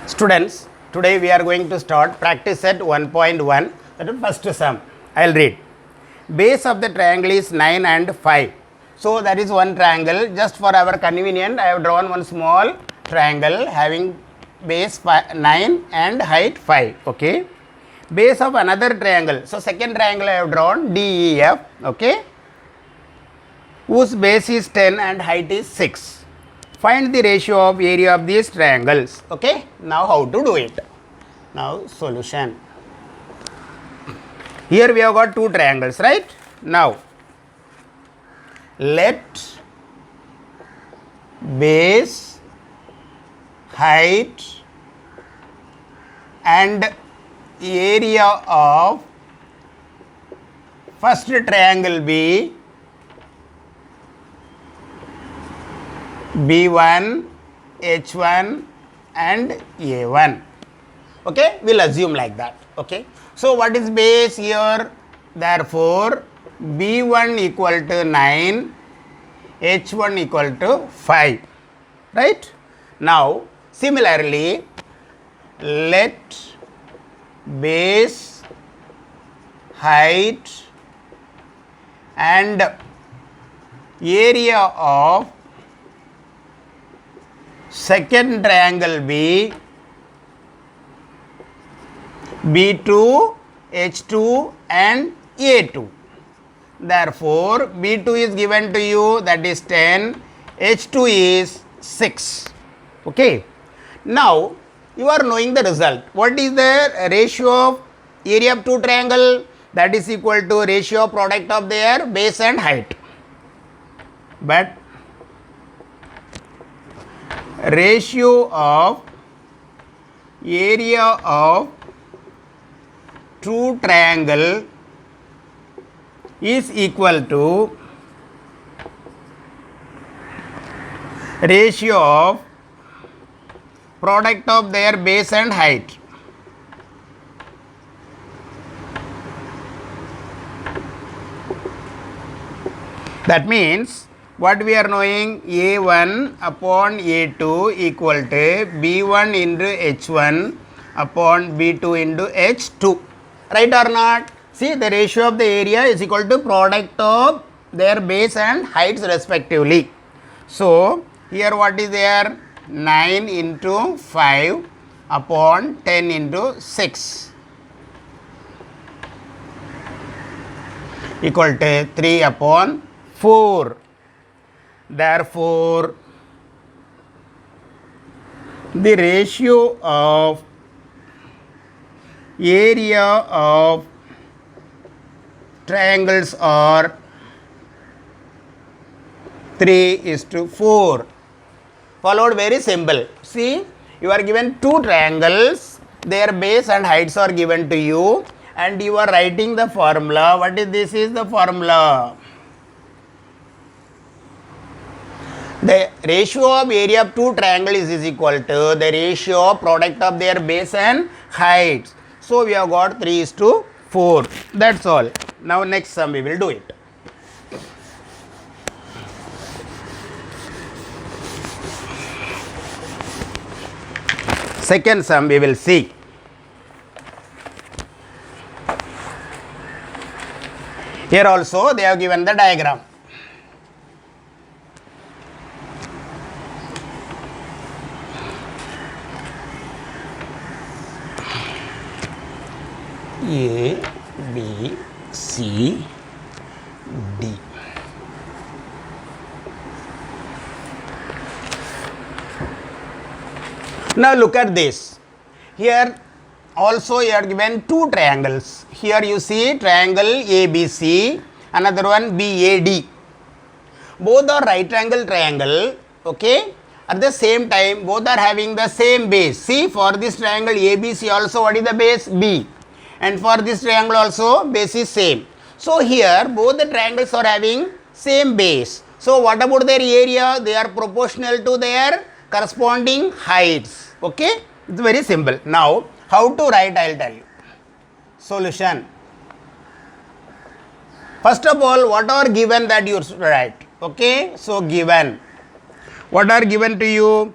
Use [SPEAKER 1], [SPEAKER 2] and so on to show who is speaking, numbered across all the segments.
[SPEAKER 1] Students, today we are going to start practice set 1.1, that is first sum. I will read. Base of the triangle is 9 and 5. So, that is one triangle. Just for our convenience, I have drawn one small triangle having base 9 and height 5. Okay. Base of another triangle. So, second triangle I have drawn DEF. Okay. Whose base is 10 and height is 6. Find the ratio of area of these triangles. Okay. Now, how to do it? Now, solution. Here we have got two triangles, right? Now, let base, height and area of first triangle be B1, H1 and A1. Okay, we will assume like that. Okay. So, what is base here? Therefore, B1 equal to 9, H1 equal to 5. Right. Now, similarly, let base, height and area of second triangle be B2, H2 and A2. Therefore, B2 is given to you, that is 10, H2 is 6. Okay. Now, you are knowing the result. What is the ratio of area of two triangle? That is equal to ratio of product of their base and height. But ratio of area of two triangle is equal to ratio of product of their base and height. That means, what we are knowing, A1 upon A2 equal to B1 into H1 upon B2 into H2. Right or not? See, the ratio of the area is equal to product of their base and heights respectively. So, here what is there? 9 into 5 upon 10 into 6 equal to 3 upon 4. Therefore, the ratio of area of triangles are 3:4. Followed very simple. See, you are given two triangles, their base and heights are given to you, and you are writing the formula. What is this? Is the formula. The ratio of area of two triangles is equal to the ratio of product of their base and heights. So, we have got 3:4. That's all. Now, next sum we will do it. Second sum we will see. Here also they have given the diagram. A, B, C, D. Now look at this. Here also you are given two triangles. Here you see triangle ABC, another one BAD. Both are right angle triangle. Okay. At the same time, both are having the same base. See, for this triangle ABC also, what is the base? B. And for this triangle also, base is same. So, here both the triangles are having same base. So, what about their area? They are proportional to their corresponding heights. Okay. It is very simple. Now, how to write, I will tell you. Solution. First of all, what are given that you write? Okay. So, given. What are given to you?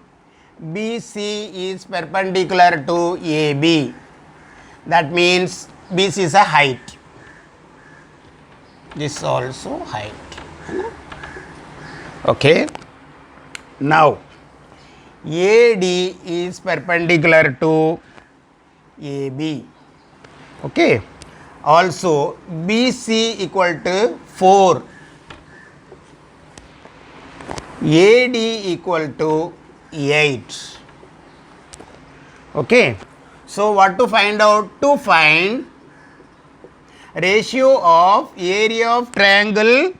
[SPEAKER 1] BC is perpendicular to AB. That means BC is a height. This also height. Okay. Now AD is perpendicular to AB. Okay. Also BC equal to 4. AD equal to 8. Okay. So what to find out? To find ratio of area of triangle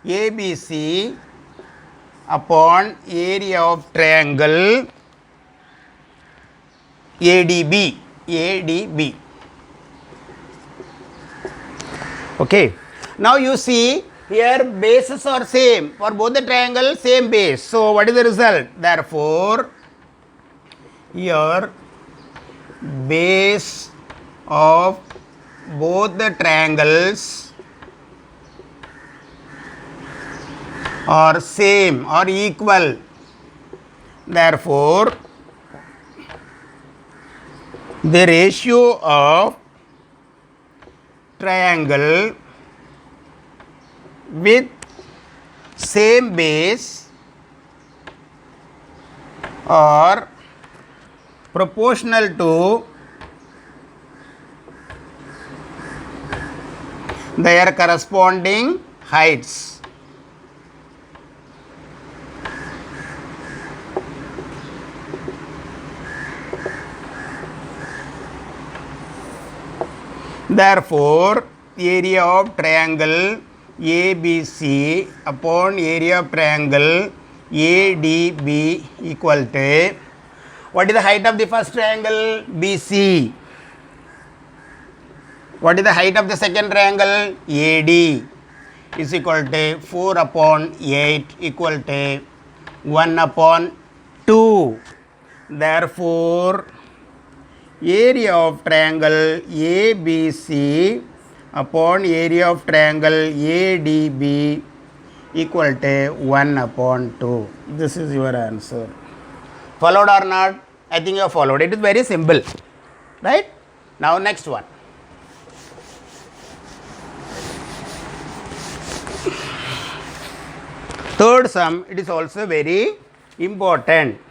[SPEAKER 1] ABC upon area of triangle ADB. ADB. Okay. Now you see here bases are same for both the triangle, same base. So what is the result? Therefore here base of both the triangles are same or equal. Therefore the ratio of triangle with same base are proportional to their corresponding heights. Therefore, area of triangle ABC upon area of triangle ADB equal to, what is the height of the first triangle? BC. What is the height of the second triangle? AD is equal to 4 upon 8 equal to 1 upon 2. Therefore, area of triangle ABC upon area of triangle ADB equal to 1 upon 2. This is your answer. Followed or not? I think you have followed. It is very simple. Right? Now next one. Third sum, it is also very important.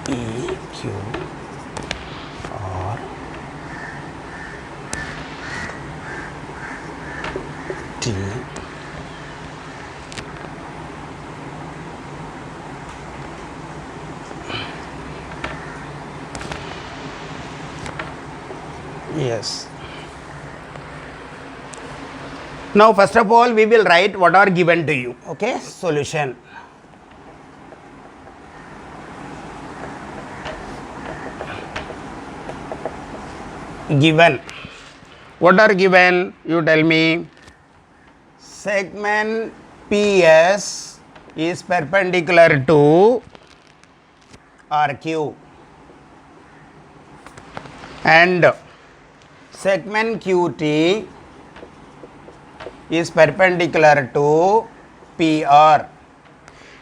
[SPEAKER 1] E, Q, R, T, yes. Now first of all we will write what are given to you. Okay, solution. Given. What are given? You tell me. Segment PS is perpendicular to RQ and segment QT is perpendicular to PR.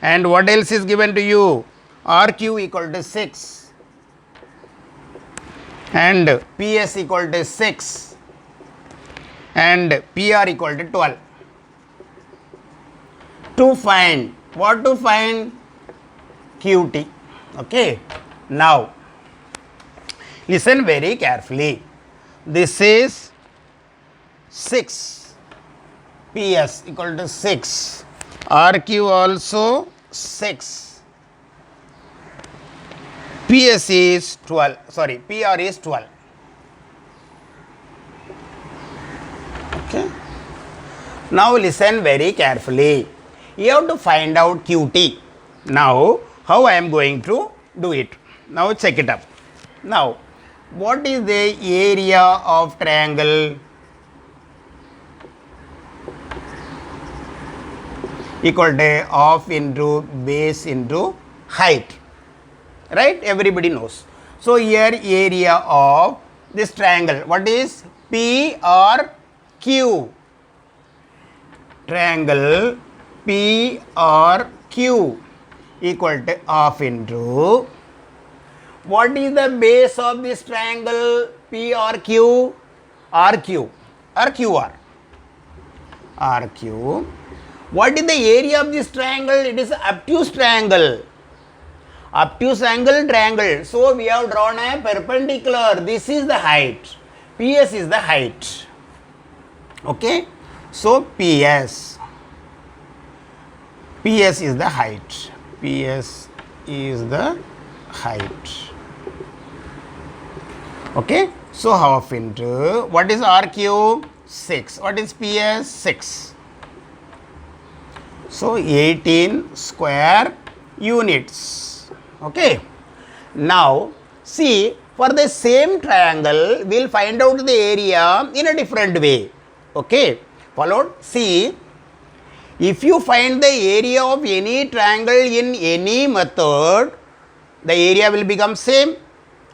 [SPEAKER 1] And what else is given to you? RQ equal to 6 and PS equal to 6 and PR equal to 12. To find, what to find? QT. Okay. Now, listen very carefully. This is 6. PS equal to 6. RQ also 6. PS is 12. Sorry, PR is 12. Okay. Now listen very carefully. You have to find out QT. Now, how I am going to do it? Now check it up. Now, what is the area of triangle? Equal to half into base into height. Right? Everybody knows. So here area of this triangle, what is P or Q? Triangle P or Q equal to half into, what is the base of this triangle P or Q? RQ or QR? RQ. What is the area of this triangle? It is obtuse triangle. Obtuse angle triangle. So we have drawn a perpendicular. This is the height. PS is the height. Okay. So PS. PS is the height. PS is the height. Okay. So half into, what is RQ? 6. What is PS? 6. So 18 square units. Okay. Now see, for the same triangle we will find out the area in a different way. Okay. Followed. See, if you find the area of any triangle in any method, the area will become same,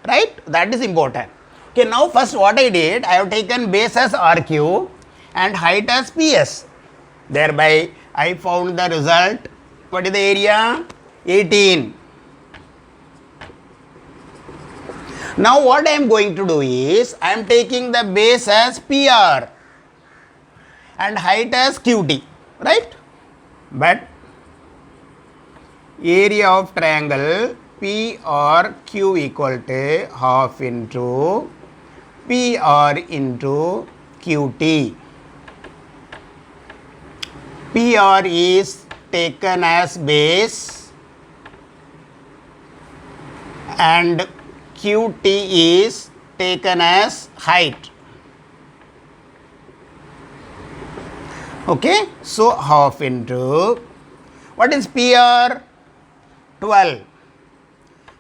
[SPEAKER 1] right? That is important. Okay, now first what I did, I have taken base as RQ and height as PS. Thereby I found the result. What is the area? 18. Now what I am going to do is, I am taking the base as PR and height as QT, right? But area of triangle P or Q equal to half into PR into QT. PR is taken as base and QT is taken as height. Okay, so half into, what is PR? 12.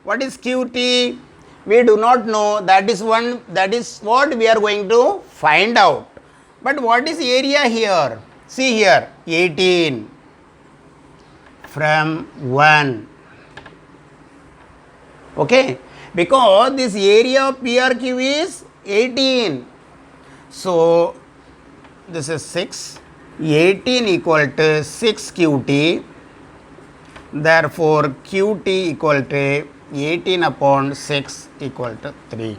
[SPEAKER 1] What is QT? We do not know. That is what we are going to find out. But what is area here? See here, 18 from 1. Okay, because this area of PRQ is 18. So this is 6. 18 equal to 6 QT. Therefore QT equal to 18 upon 6 equal to 3.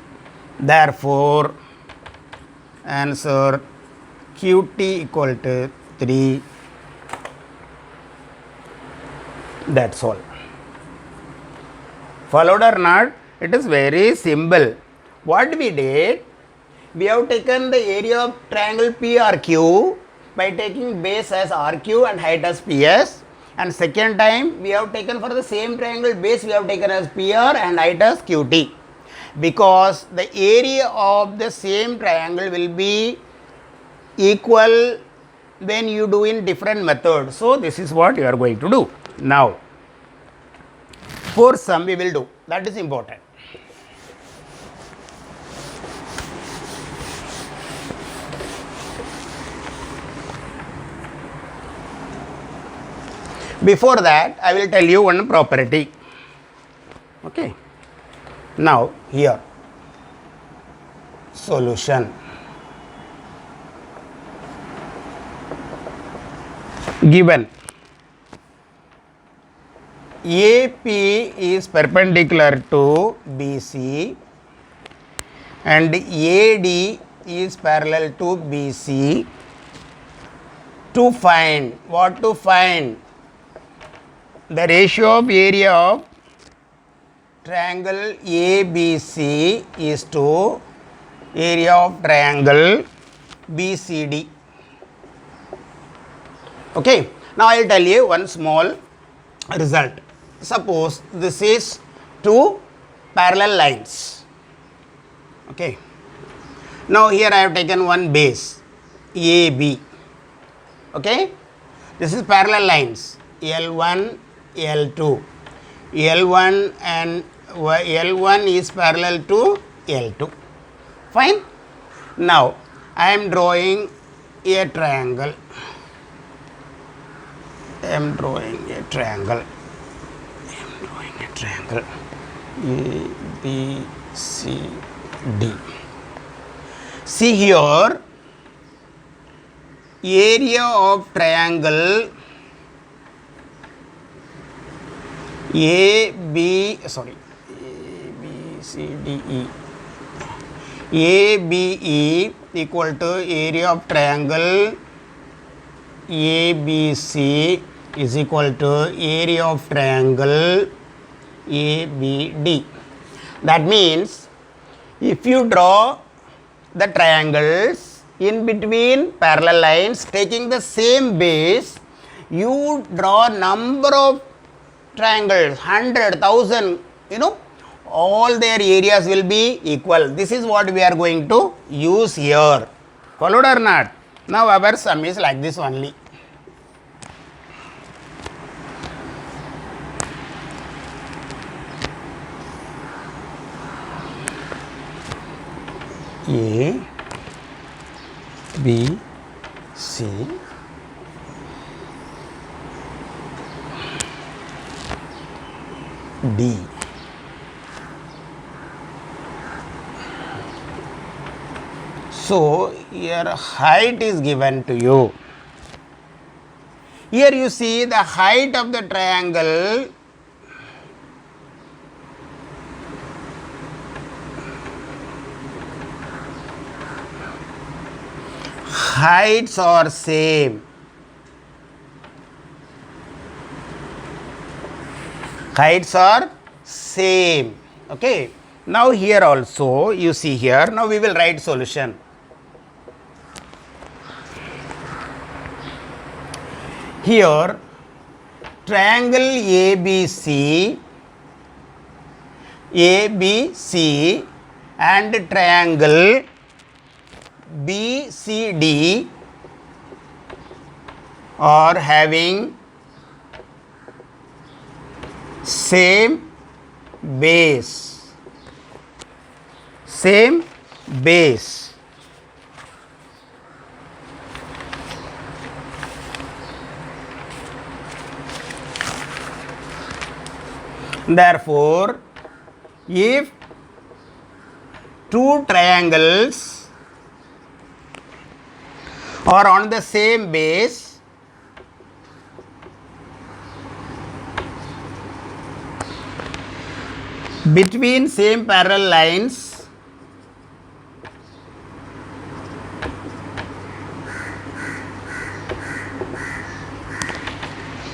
[SPEAKER 1] Therefore answer QT equal to 3. That's all. Followed or not? It is very simple. What we did, we have taken the area of triangle PRQ by taking base as RQ and height as PS, and second time we have taken for the same triangle base we have taken as PR and height as QT, because the area of the same triangle will be equal when you do in different methods. So this is what you are going to do. Now fourth sum we will do, that is important. Before that, I will tell you one property. Okay. Now here, solution. Given AP is perpendicular to BC and AD is parallel to BC, to find, what to find? The ratio of area of triangle ABC is to area of triangle BCD. Okay. Now I will tell you one small result. Suppose this is two parallel lines. Okay. Now here I have taken one base AB. Okay. This is parallel lines L1, L2. L1 and L1 is parallel to L2. Fine. Now I am drawing a triangle. A, B, C, D. See here, area of triangle A, B, C, D, E. ABE equal to area of triangle ABC is equal to area of triangle ABD. That means if you draw the triangles in between parallel lines taking the same base, you draw number of triangles, 100, 1000, all their areas will be equal. This is what we are going to use here. Followed or not? Now our sum is like this only. A, B, C, D. So, here height is given to you. Here you see the height of the triangle heights are same. Heights are same. Okay. Now here also you see here. Now we will write solution. Here triangle ABC and triangle BCD are having same base. Therefore, if two triangles are on the same base, between same parallel lines,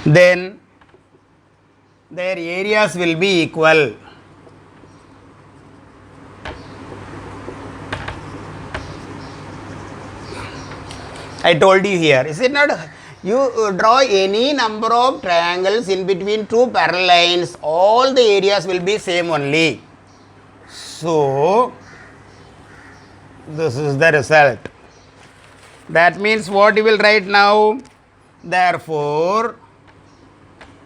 [SPEAKER 1] then their areas will be equal. I told you here, is it not? You draw any number of triangles in between two parallel lines, all the areas will be same only. So, this is the result. That means what you will write now? Therefore,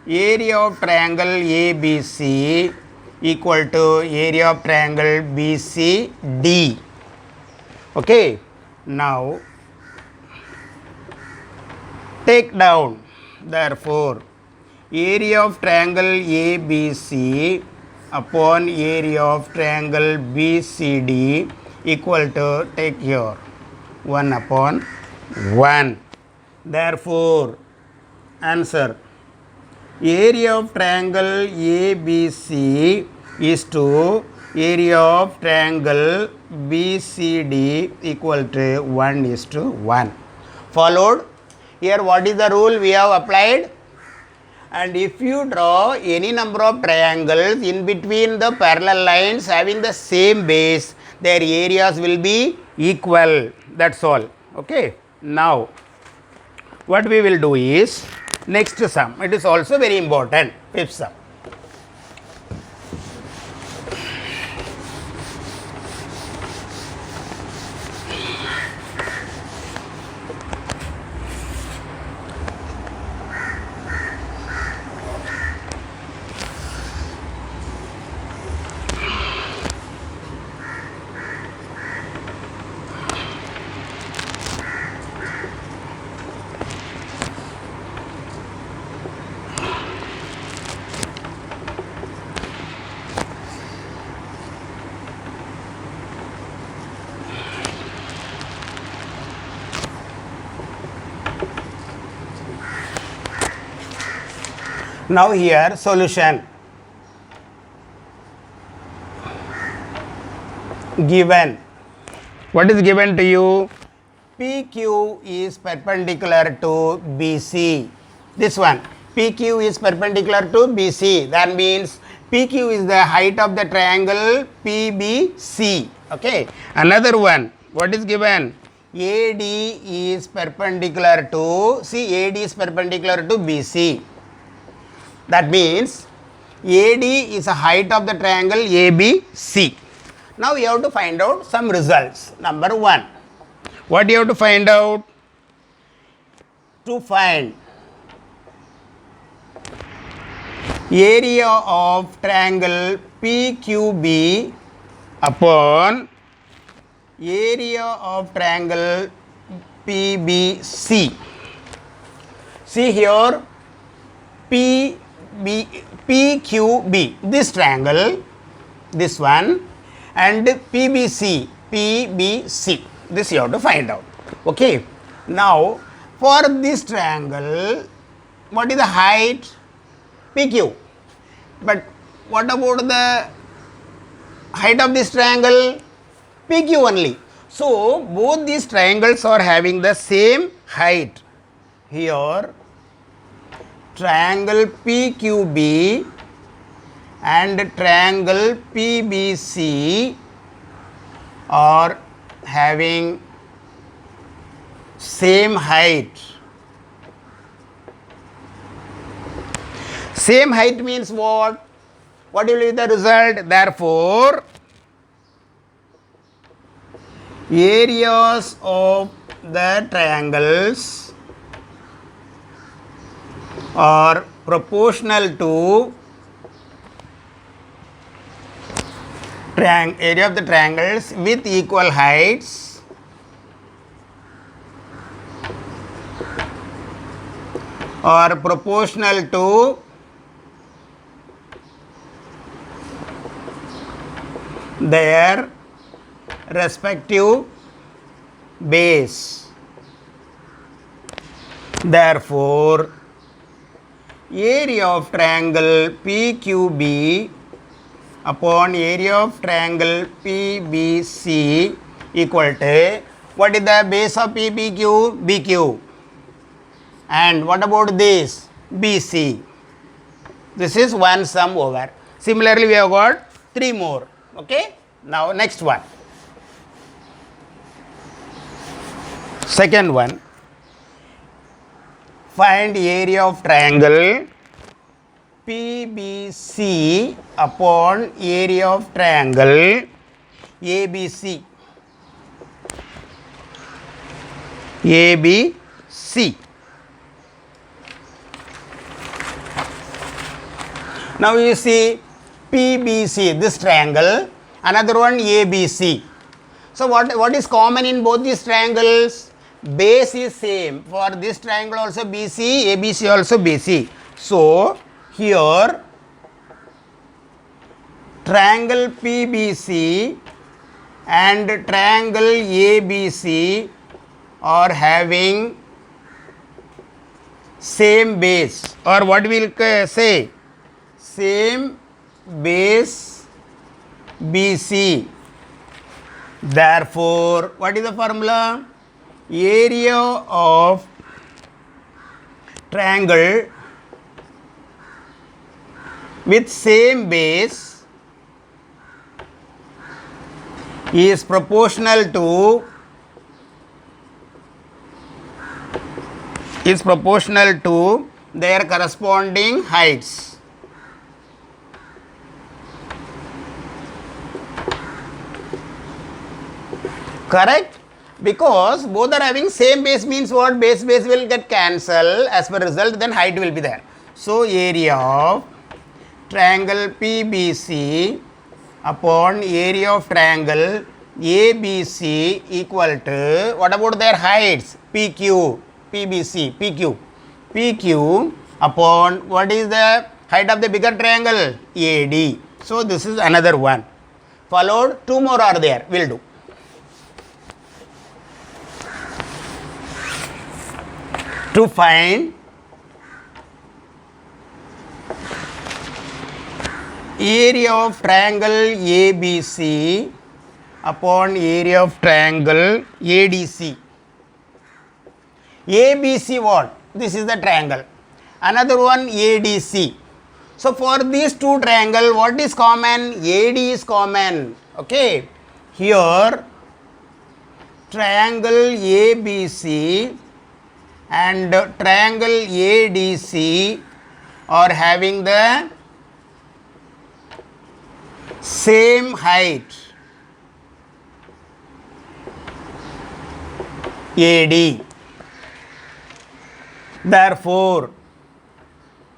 [SPEAKER 1] area of triangle ABC equal to area of triangle BCD. Okay. Now, take down. Therefore, area of triangle ABC upon area of triangle BCD equal to, take here, 1 upon 1. Therefore, answer, area of triangle ABC is to area of triangle BCD equal to 1:1. Followed? Here what is the rule we have applied? And if you draw any number of triangles in between the parallel lines having the same base, their areas will be equal. That's all. Okay. Now, what we will do is next sum. It is also very important. Fifth sum. Now here solution. Given. What is given to you? PQ is perpendicular to BC. This one. PQ is perpendicular to BC. That means PQ is the height of the triangle PBC. Okay. Another one. What is given? AD is perpendicular to, see, AD is perpendicular to BC. That means AD is a height of the triangle ABC. Now you have to find out some results. Number 1. What you have to find out? To find area of triangle PQB upon area of triangle PBC. See here, PQB, this triangle, this one, and PBC, this you have to find out. Okay. Now, for this triangle, what is the height? PQ. But what about the height of this triangle? PQ only. So, both these triangles are having the same height. Here, triangle PQB and triangle PBC are having same height. Same height means what? What will be the result? Therefore, areas of the triangles are proportional to area of the triangles with equal heights are proportional to their respective base. Therefore, area of triangle PQB upon area of triangle PBC equal to, what is the base of PBQ? BQ. And what about this? BC. This is one sum over. Similarly, we have got 3 more. Okay. Now, next one. Second one. Find area of triangle PBC upon area of triangle ABC. ABC. Now you see PBC, this triangle, another one ABC. So what is common in both these triangles? Base is same. For this triangle also BC, ABC also BC. So here triangle PBC and triangle ABC are having same base, or what we will say, same base BC. Therefore, what is the formula? Area of triangle with same base is proportional to their corresponding heights. Correct? Because both are having same base means what? Base will get cancelled, as per result then height will be there. So area of triangle PBC upon area of triangle ABC equal to, what about their heights? PQ, PBC, PQ upon, what is the height of the bigger triangle? AD. So this is another one. Followed, 2 more are there, will do. To find area of triangle ABC upon area of triangle ADC. ABC what? This is the triangle. Another one ADC. So for these two triangle, what is common? AD is common. Okay. Here triangle ABC and triangle ADC are having the same height, AD. Therefore,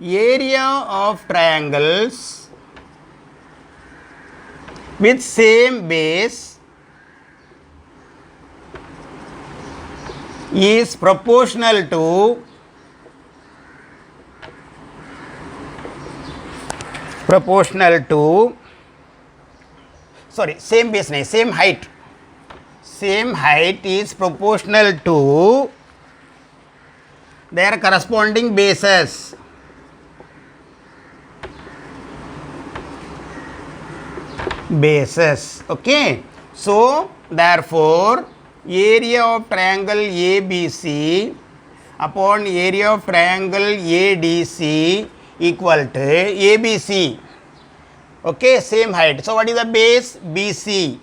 [SPEAKER 1] area of triangles with same base is proportional to same base nahi, same height. Same height is proportional to their corresponding bases. Okay. So therefore area of triangle ABC upon area of triangle ADC equal to ABC. Okay, same height. So what is the base? BC.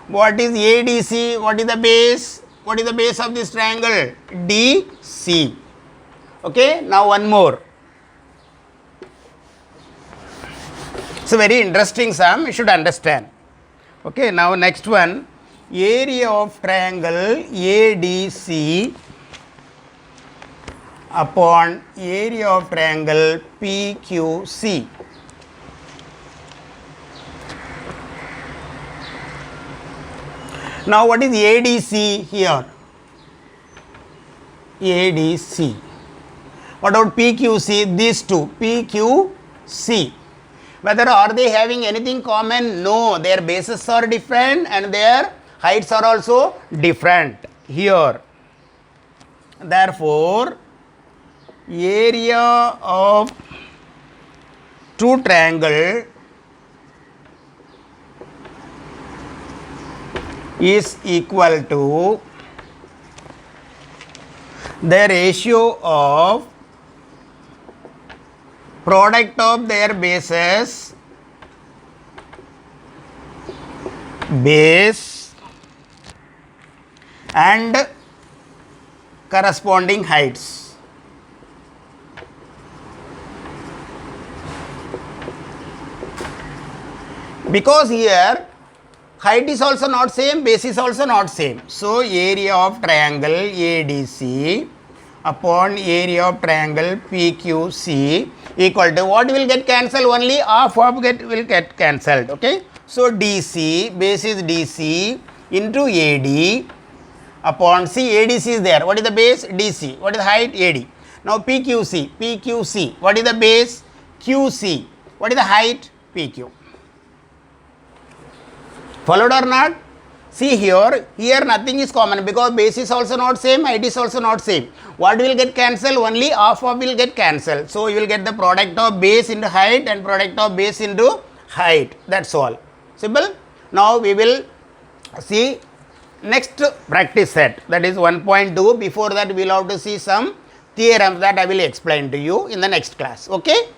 [SPEAKER 1] What is ADC? What is the base? What is the base of this triangle? DC. Okay, now one more. It's a very interesting sum, you should understand. Okay, now next one, area of triangle ADC upon area of triangle PQC. Now what is ADC here? ADC. What about PQC? These two, PQC. Whether are they having anything common? No, their bases are different and their heights are also different here. Therefore, area of two triangle is equal to the ratio of product of their bases, base and corresponding heights. Because here height is also not same, base is also not same. So area of triangle ADC upon area of triangle PQC equal to what will get cancelled? Only half of will get cancelled. Okay. So DC, base is DC into AD upon C. ADC is there. What is the base? DC. What is the height? AD. Now PQC. What is the base? QC. What is the height? PQ. Followed or not? See here nothing is common because base is also not same, height is also not same. What will get cancelled? Only half of will get cancelled. So you will get the product of base into height and product of base into height. That's all. Simple. Now we will see next practice set, that is 1.2. Before that we will have to see some theorems that I will explain to you in the next class. Okay.